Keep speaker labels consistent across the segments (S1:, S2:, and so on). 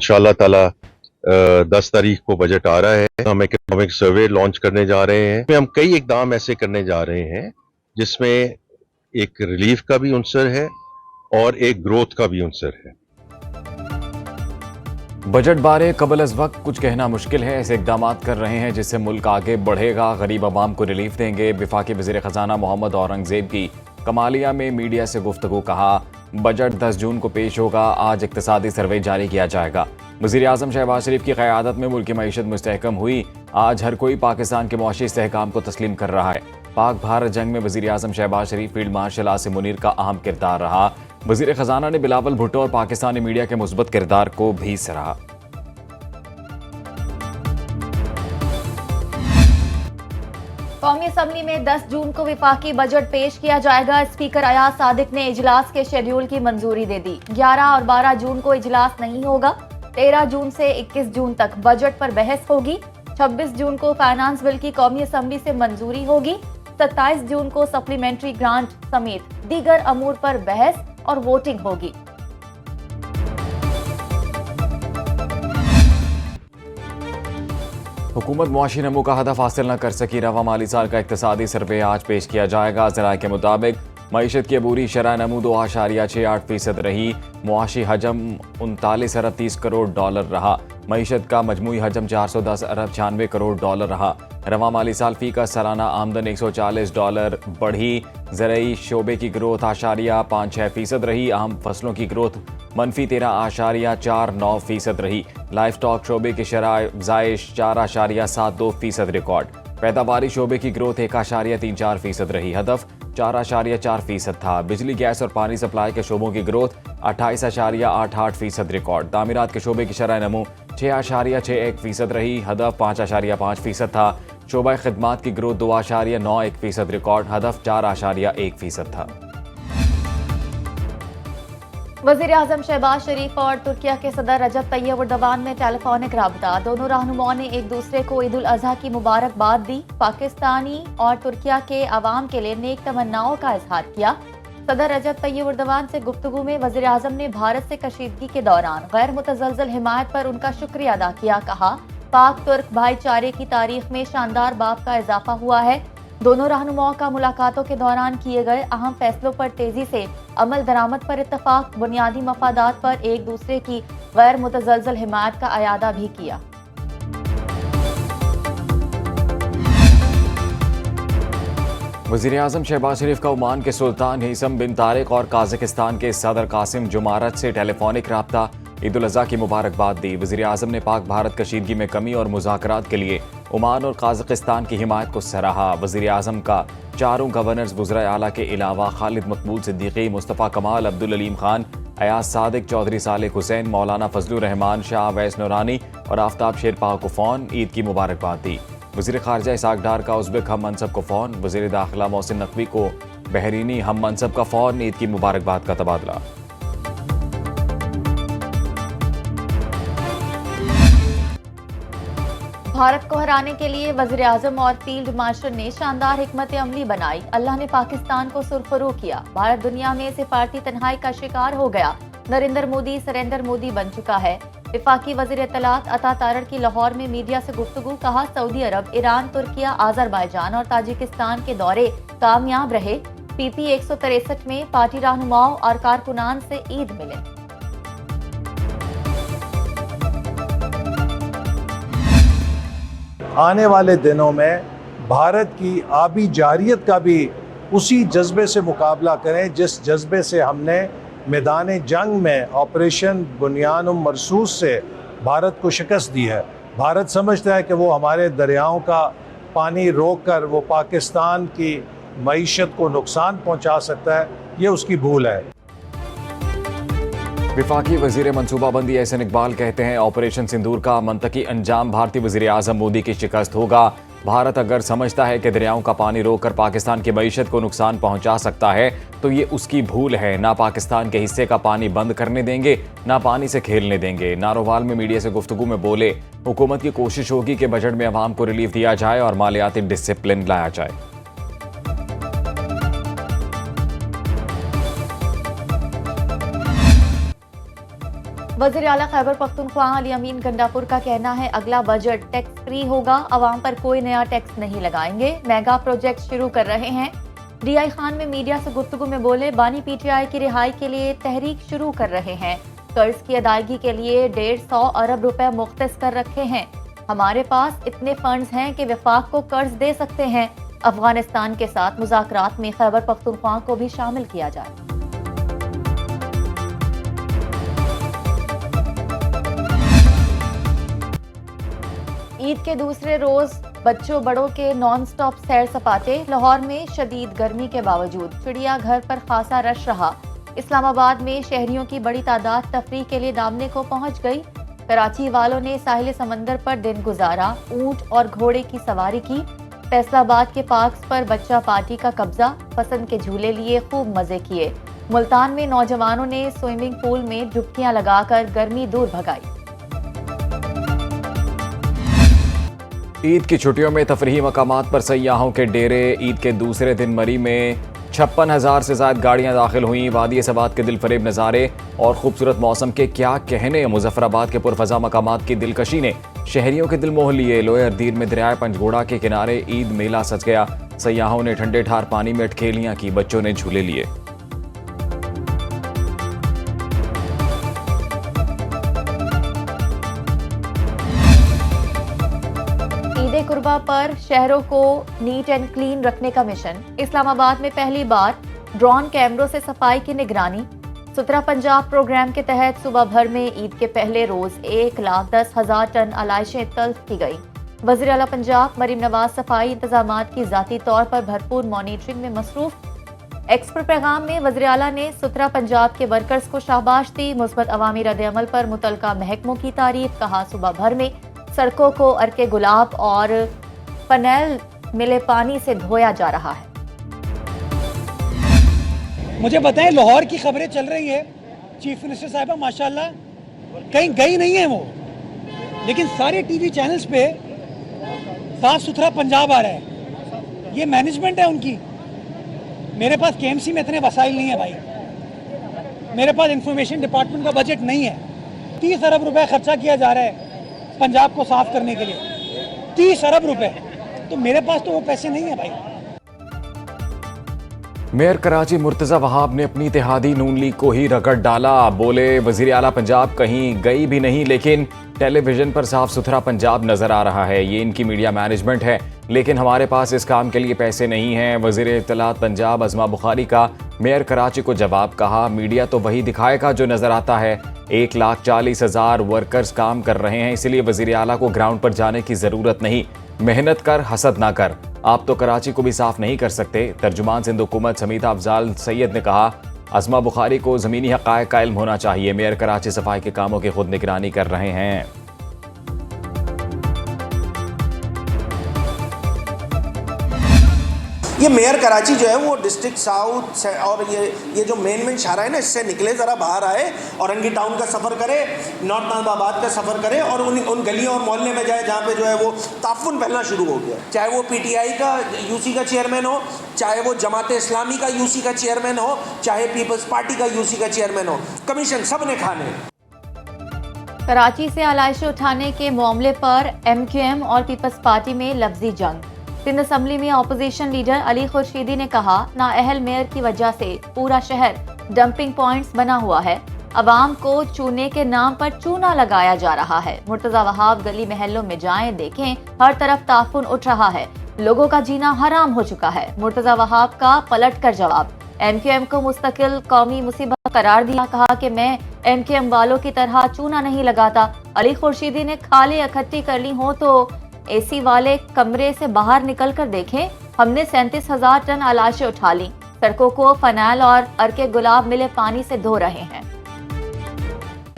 S1: इंशाल्लाह ताला 10 तारीख को बजट आ रहा है। हम इकोनॉमिक सर्वे लॉन्च करने जा रहे हैं। हम कई इकदाम ऐसे करने जा रहे हैं जिसमें एक रिलीफ का भी उनसर है और एक ग्रोथ का भी उनसर है।
S2: बजट बारे कबल अज वक्त कुछ कहना मुश्किल है। ऐसे इकदाम कर रहे हैं जिससे मुल्क आगे बढ़ेगा, गरीब आवाम को रिलीफ देंगे। वफाकी वज़ीर ख़जाना मोहम्मद औरंगज़ेब की कमालिया में मीडिया से गुफ्तगू, कहा बजट 10 जून को पेश होगा। आज इक़्तिसादी सर्वे जारी किया जाएगा। वज़ीर आज़म शहबाज शरीफ की क़यादत में मुल्क की मईशत मुस्तहकम हुई। आज हर कोई पाकिस्तान के मुआशी इस्तेहकाम को तस्लीम कर रहा है। पाक भारत जंग में वज़ीर आज़म शहबाज शरीफ, फील्ड मार्शल आसिम मुनीर का अहम किरदार रहा। वज़ीर ख़जाना ने बिलावल भुट्टो और पाकिस्तानी मीडिया के मुस्बत किरदार को भी सराहा।
S3: कौमी असम्बली में 10 जून को विफाकी बजट पेश किया जाएगा। स्पीकर अयाज सादिक ने इजलास के शेड्यूल की मंजूरी दे दी। 11 और 12 जून को इजलास नहीं होगा। 13 जून से 21 जून तक बजट पर बहस होगी। 26 जून को फाइनेंस बिल की कौमी असम्बली से मंजूरी होगी। 27 जून को सप्लीमेंट्री ग्रांट समेत दीगर अमूर पर बहस और वोटिंग होगी।
S2: हुकूमत मुआशी नमू का हदफ हासिल न कर सकी। रवा माली साल का इक़्तिसादी सर्वे आज पेश किया जाएगा। ज़राए के मुताबिक मईशत की अबूरी शरह नमू 2.68% रही। मुआशी हजम 39 अरब 30 करोड़ डॉलर रहा। मईशत का मजमूई हजम 410 अरब 96 करोड़ डॉलर रहा। रवा माली साल फी का सालाना आमदन 140 डॉलर बढ़ी। ज़रई शोबे की ग्रोथ 8.56% रही। अहम फसलों की ग्रोथ मनफी 13.49% रही। लाइफ स्टॉक शोबे की शरह अफ़ज़ाइश 4.72% रिकॉर्ड। पैदावारी शोबे की ग्रोथ 1.34% रही। हदफ 4.4% था। बिजली, गैस और पानी सप्लाई के शोबों की ग्रोथ 28.88% रिकॉर्ड। तामीरात के शोबे की शरह नमू 6.61% रही। हदफ 5.5% था। शोबा खिदमात की ग्रोथ 2.91% रिकॉर्ड। हदफ 4.1% था।
S3: वज़ीर आज़म शहबाज शरीफ और तुर्किया के सदर रजब तैयब एर्दोगान में टेलीफोनिक राबता। दोनों रहनुमाओं ने एक दूसरे को ईद उल अज़हा की मुबारकबाद दी। पाकिस्तानी और तुर्किया के अवाम के लिए नेक तमन्नाओं का इजहार किया। सदर रजब तैयब एर्दोगान से गुफ्तगू में वज़ीर आज़म ने भारत से कशीदगी के दौरान गैर मुतज़लज़ल हिमायत पर उनका शुक्रिया अदा किया। कहा पाक तुर्क भाईचारे की तारीख में शानदार बाब का इजाफा हुआ है। दोनों रहनुमाओं का मुलाकातों के दौरान किए गए अहम फैसलों पर तेजी से अमल दरामद पर इत्तफाक, बुनियादी मफादात पर एक दूसरे की गैर मुतज़लज़ल हिमायत का अयादा भी किया।
S2: वज़ीर आज़म शहबाज शरीफ का ओमान के सुल्तान हिसम बिन तारिक और काज़ाकिस्तान के सदर कासिम जुमारत से टेलीफोनिक राब्ता। ईद उल अज़हा की मुबारकबाद दी। वज़ीर आज़म ने पाक भारत कशीदगी में कमी और मुज़ाकरात के लिए ओमान और काज़ाकिस्तान की हिमायत को सराहा। वज़ीर आज़म का चारों गवर्नर्स वज़राए आला के अलावा खालिद मकबूल सिद्दीकी, मुस्तफ़ा कमाल, अब्दुल अलीम खान, अयाज सादिक, चौधरी सालेह हुसैन, मौलाना फजलुर रहमान, शाह अवैस नूरानी और आफ्ताब शेरपा को फ़ोन ईद की मुबारकबाद दी। वज़ीर ख़ारजा इसाक डार का उज़्बेक हम मनसब को फ़ोन। वज़ीर दाखिला मोहसिन नकवी को बहरीनी हम मनसब का फ़ोन। ईद की मुबारकबाद का तबादला।
S3: भारत को हराने के लिए वज़ीर आज़म और फील्ड मार्शल ने शानदार हिकमत अमली बनाई। अल्लाह ने पाकिस्तान को सुरखरू किया। भारत दुनिया में सिफारती तन्हाई का शिकार हो गया। नरेंद्र मोदी सरेंडर मोदी बन चुका है। वफाकी वज़ीर इत्तलात अता तारड़ की लाहौर में मीडिया से गुफ्तगू। कहा सऊदी अरब, ईरान, तुर्किया, आज़रबाईजान और ताजिकिस्तान के दौरे कामयाब रहे। PP 163 में पार्टी रहनुमाओं और कारकुनान से ईद मिले।
S4: आने वाले दिनों में भारत की आबी जारियत का भी उसी जज्बे से मुकाबला करें जिस जज्बे से हमने मैदान जंग में ऑपरेशन बुनियान मरसूस से भारत को शिकस्त दी है। भारत समझता है कि वो हमारे दरियाओं का पानी रोक कर वो पाकिस्तान की मईशत को नुकसान पहुंचा सकता है। ये उसकी भूल है।
S2: वफाकी वज़ीर मनसूबाबंदी एहसन इकबाल कहते हैं ऑपरेशन सिंदूर का मंतकी अंजाम भारतीय वज़ीर आज़म मोदी की शिकस्त होगा। भारत अगर समझता है कि दरियाओं का पानी रोककर पाकिस्तान की मईशत को नुकसान पहुंचा सकता है तो ये उसकी भूल है। ना पाकिस्तान के हिस्से का पानी बंद करने देंगे, ना पानी से खेलने देंगे। नारोवाल में मीडिया से गुफ्तगू में बोले हुकूमत की कोशिश होगी कि बजट में अवाम को रिलीफ दिया जाए और मालियाती डिसिप्लिन लाया जाए।
S3: वज़ीर आला खैबर पख्तूनख्वा अली अमीन गंडापुर का कहना है अगला बजट टैक्स फ्री होगा, अवाम पर कोई नया टैक्स नहीं लगाएंगे, मेगा प्रोजेक्ट शुरू कर रहे हैं। डीआई खान में मीडिया से गुफ्तगू में बोले बानी पीटीआई की रिहाई के लिए तहरीक शुरू कर रहे हैं, कर्ज की अदायगी के लिए 150 अरब रुपए मुख्तस कर रखे हैं। हमारे पास इतने फंड्स हैं कि वफाक को कर्ज दे सकते हैं। अफगानिस्तान के साथ मुज़ाकरात में खैबर पख्तूनख्वा को भी शामिल किया जाए। ईद के दूसरे रोज बच्चों बड़ों के नॉन स्टॉप सैर सपाटे। लाहौर में शदीद गर्मी के बावजूद चिड़ियाघर पर खासा रश रहा। इस्लामाबाद में शहरियों की बड़ी तादाद तफरीह के लिए दामने को पहुंच गई। कराची वालों ने साहिल समंदर पर दिन गुजारा, ऊंट और घोड़े की सवारी की। फैसलाबाद के पार्क्स पर बच्चा पार्टी का कब्जा, पसंद के झूले लिए, खूब मजे किए। मुल्तान में नौजवानों ने स्विमिंग पूल में डुबकियां लगाकर गर्मी दूर भगाई।
S2: ईद की छुट्टियों में तफरीही मकामात पर सयाहों के डेरे। ईद के दूसरे दिन मरी में 56,000 से ज़्यादा गाड़ियां दाखिल हुईं। वादी सबात के दिलफरेब नज़ारे और खूबसूरत मौसम के क्या कहने। मुजफ्फराबाद के पुरफजा मकामात की दिलकशी ने शहरियों के दिल मोह लिए। लोअर दीर में दरिया पंचगोड़ा के किनारे ईद मेला सज गया। सयाहों ने ठंडे ठार पानी में अटखेलियां की, बच्चों ने झूले लिए।
S3: ईद कुर्बा पर शहरों को नीट एंड क्लीन रखने का मिशन। इस्लामाबाद में पहली बार ड्रोन कैमरों से सफाई की निगरानी। सुथरा पंजाब प्रोग्राम के तहत सुबह भर में ईद के पहले रोज 1,10,000 टन आलाइशें तल्फ की गई। वज़ीर आला पंजाब मरीम नवाज सफाई इंतजामात की जाती तौर पर भरपूर मॉनिटरिंग में मसरूफ। एक्सपर्ट पैगाम में वज़ीर आला ने सुथरा पंजाब के वर्कर्स को शाबाश दी। मुस्बत अवामी रद्द-ए-अमल पर मुतलका महकमों की तारीफ। कहा सुबह भर में सड़कों को अर्के गुलाब और फनेल मिले पानी से धोया जा रहा है।
S5: मुझे बताएं, लाहौर की खबरें चल रही है, चीफ मिनिस्टर साहिबा माशाल्लाह कहीं गई नहीं है वो, लेकिन सारे टीवी चैनल्स पे साफ सुथरा पंजाब आ रहा है। ये मैनेजमेंट है उनकी। मेरे पास केएमसी में इतने वसाइल नहीं है भाई। मेरे पास इंफॉर्मेशन डिपार्टमेंट का बजट नहीं है। 30 अरब रुपए खर्चा किया जा रहा है पंजाब को साफ करने के लिए, 30 अरब रुपए। तो मेरे पास तो वो पैसे नहीं है भाई।
S2: मेयर कराची मुर्तज़ा वहाब ने अपनी इत्तेहादी नून लीग को ही रगड़ डाला। बोले वज़ीर आला पंजाब कहीं गई भी नहीं, लेकिन टेलीविजन पर साफ सुथरा पंजाब नजर आ रहा है। ये इनकी मीडिया मैनेजमेंट है, लेकिन हमारे पास इस काम के लिए पैसे नहीं हैं। वज़ीर इत्तलात पंजाब अज़मा बुखारी का मेयर कराची को जवाब। कहा मीडिया तो वही दिखाएगा जो नजर आता है। 1,40,000 वर्कर्स काम कर रहे हैं, इसलिए वज़ीर आला को ग्राउंड पर जाने की जरूरत नहीं। मेहनत कर, हसद ना कर। आप तो कराची को भी साफ नहीं कर सकते। तर्जुमान सिंध हुकूमत समीता अफजाल सैयद ने कहा अज़मा बुखारी को ज़मीनी हक़ाइक़ का इल्म होना चाहिए। मेयर कराची सफाई के कामों की खुद निगरानी कर रहे हैं।
S6: ये मेयर कराची जो है वो डिस्ट्रिक्ट साउथ और ये जो मेन शहर है ना, इससे निकले, ज़रा बाहर आए, औरंगी टाउन का सफ़र करे, नॉर्थ नाज़िमाबाद का सफ़र करे और उन गलियों और मोहल्ले में जाए जहाँ पे जो है वो ताफ़ुन फैलना शुरू हो गया। चाहे वो पीटीआई का यूसी का चेयरमैन हो, चाहे वो जमात इस्लामी का यूसी का चेयरमैन हो, चाहे पीपल्स पार्टी का यूसी का चेयरमैन हो, कमीशन सब ने खाने।
S3: कराची से आलाइशें उठाने के मामले पर MQM और पीपल्स पार्टी में लफ्जी जंग। सिंध असम्बली में अपोजिशन लीडर अली खुर्शीदी ने कहा नाअहल मेयर की वजह से पूरा शहर डंपिंग पॉइंट्स बना हुआ है। अवाम को चूने के नाम पर चूना लगाया जा रहा है। मुर्तज़ा वहाब गली महलों में जाएं, देखें, हर तरफ ताफुन उठ रहा है। लोगों का जीना हराम हो चुका है। मुर्तज़ा वहाब का पलट कर जवाब। MQM को मुस्तकिल कौमी मुसीबत करार दिया। कहा कि मैं MQM वालों की तरह चूना नहीं लगाता। अली खुर्शीदी ने खाली इकट्ठी कर ली हो तो AC वाले कमरे से बाहर निकल कर देखें। हमने 37,000 टन आलाशें उठा ली। सड़कों को फनाइल और अर्के गुलाब मिले पानी से धो रहे हैं।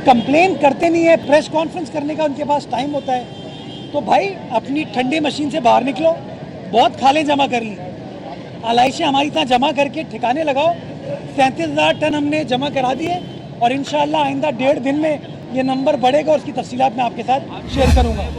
S5: कंप्लेन करते नहीं है, प्रेस कॉन्फ्रेंस करने का उनके पास टाइम होता है। तो भाई अपनी ठंडे मशीन से बाहर निकलो, बहुत खालें जमा कर ली, आलाइशें हमारी तरह जमा करके ठिकाने लगाओ। 37,000 टन हमने जमा करा दिए और इंशाअल्लाह आइंदा 1.5 दिन में ये नंबर बढ़ेगा और उसकी तफसीलात मैं आपके साथ शेयर करूँगा।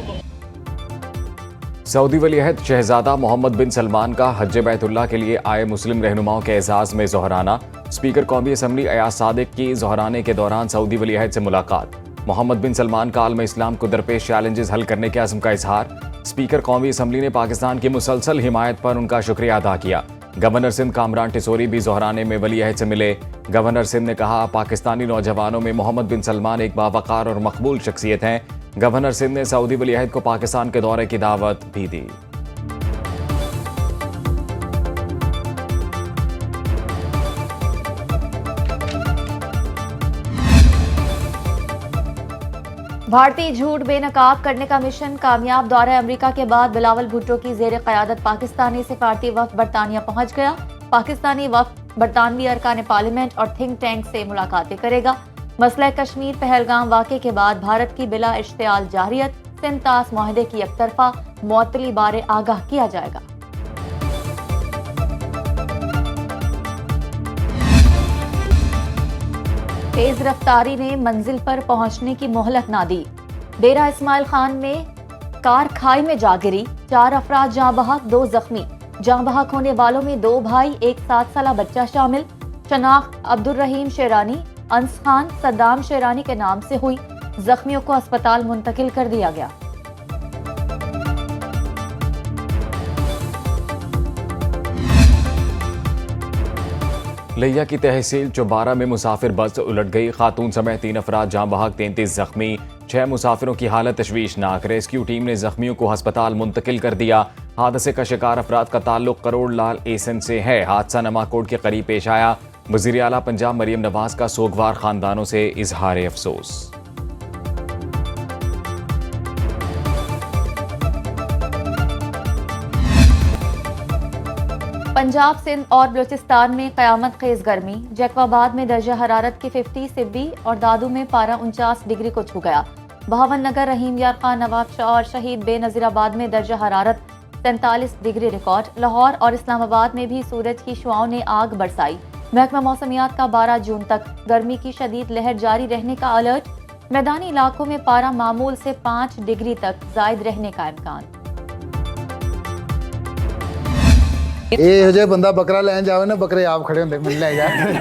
S2: सऊदी वलीअहद शहजादा मोहम्मद बिन सलमान का हज बैतुल्लाह के लिए आए मुस्लिम रहनुमाओं के एजाज़ में ज़ोहराना। स्पीकर कौमी असम्बली अयाज सादिक की ज़ोहराने के दौरान सऊदी वलीअहद से मुलाकात। मोहम्मद बिन सलमान का आलम इस्लाम को दरपेश चैलेंजेस हल करने के अज़्म का इजहार। स्पीकर कौमी असम्बली ने पाकिस्तान की मुसलसल हिमायत पर उनका शुक्रिया अदा किया। गवर्नर सिंध कामरान टिसोरी भी ज़ोहराने में वली अहद से मिले। गवर्नर सिंध ने कहा, पाकिस्तानी नौजवानों में मोहम्मद बिन सलमान एक बावकार और मकबूल शख्सियत हैं। गवर्नर सिंध ने सऊदी वली अहद को पाकिस्तान के दौरे की दावत भी दी।
S3: भारतीय झूठ बेनकाब करने का मिशन कामयाब। दौरे अमेरिका के बाद बिलावल भुट्टो की जेर क़यादत पाकिस्तानी सिफारती वफ़द बरतानिया पहुंच गया। पाकिस्तानी वफ़द बरतानवी अरकान पार्लियामेंट और थिंक टैंक से मुलाकातें करेगा। मसला कश्मीर पहलगाम वाक़े के बाद भारत की बिला इश्तियाल जारियत, सिंध तास मुआहदे की एकतरफा मुअत्तली बारे आगाह किया जाएगा। तेज रफ्तारी ने मंजिल पर पहुंचने की मोहलत ना दी। डेरा इस्माइल खान में कार खाई में जा गिरी, 4 अफराद जाँ बहक, 2 जख्मी। जाँ बहक होने वालों में 2 भाई, एक 7 साला बच्चा शामिल। शनाख्त अब्दुल रहीम शेरानी, अंस खान, सद्दाम शेरानी के नाम से हुई। जख्मियों को अस्पताल मुंतकिल कर दिया गया।
S2: लिया की तहसील चौबारा में मुसाफिर बस उलट गई। खातून समेत 3 अफराद जाँ बहक, 33 जख्मी। 6 मुसाफिरों की हालत तशवीशनाक। रेस्क्यू टीम ने जख्मियों को अस्पताल मुंतकिल कर दिया। हादसे का शिकार अफराद का ताल्लुक करोड़ लाल एसन से है। हादसा नमाकोट के करीब पेश आया। वज़ीर आला पंजाब मरियम नवाज का सोगवार खानदानों से इजहार अफसोस।
S3: पंजाब, सिंध और बलूचिस्तान में क़यामत खेज गर्मी। जैकबाबाद में दर्जा हरारत की 50, सिब्बी और दादू में पारा 49 डिग्री को छू गया। बहावन नगर, रहीम यार खान, नवाब शाह और शहीद बेनज़ीराबाद में दर्जा हरारत 43 डिग्री रिकॉर्ड। लाहौर और इस्लामाबाद में भी सूरज की शुआओं ने आग बरसाई। महकमा मौसमियात का 12 जून तक गर्मी की शदीद लहर जारी रहने का अलर्ट। मैदानी इलाकों में पारा मामूल से 5 डिग्री तक जायद रहने का इम्कान।
S7: ये बंदा बकरा लैन जावे ना, बकरे आप खड़े होंगे मिल ले जाए।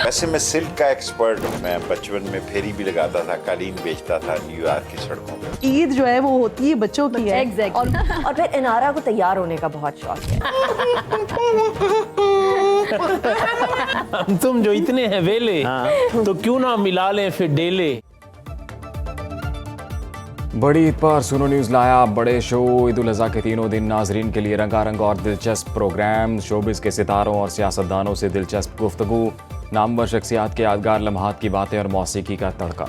S8: वैसे मैं सिल्क का एक्सपर्ट हूँ। मैं बचपन में फेरी भी लगाता था, कालीन बेचता था न्यूयॉर्क की सड़कों पर।
S9: ईद जो है वो होती है बच्चों की है।
S10: Exactly. और फिर इनारा को तैयार होने का बहुत शौक है।
S11: तुम जो इतने हैं वेले, तो क्यों ना मिला लें फिर डेले।
S2: बड़ी ईद पर सुनो न्यूज़ लाया बड़े शो। ईद उल अज़हा के तीनों दिन नाजरीन के लिए रंगारंग और दिलचस्प प्रोग्राम। शोबिज़ के सितारों और सियासतदानों से दिलचस्प गुफ्तगू, नामवर शख्सियात के यादगार लम्हात की बातें और मौसीकी का तड़का।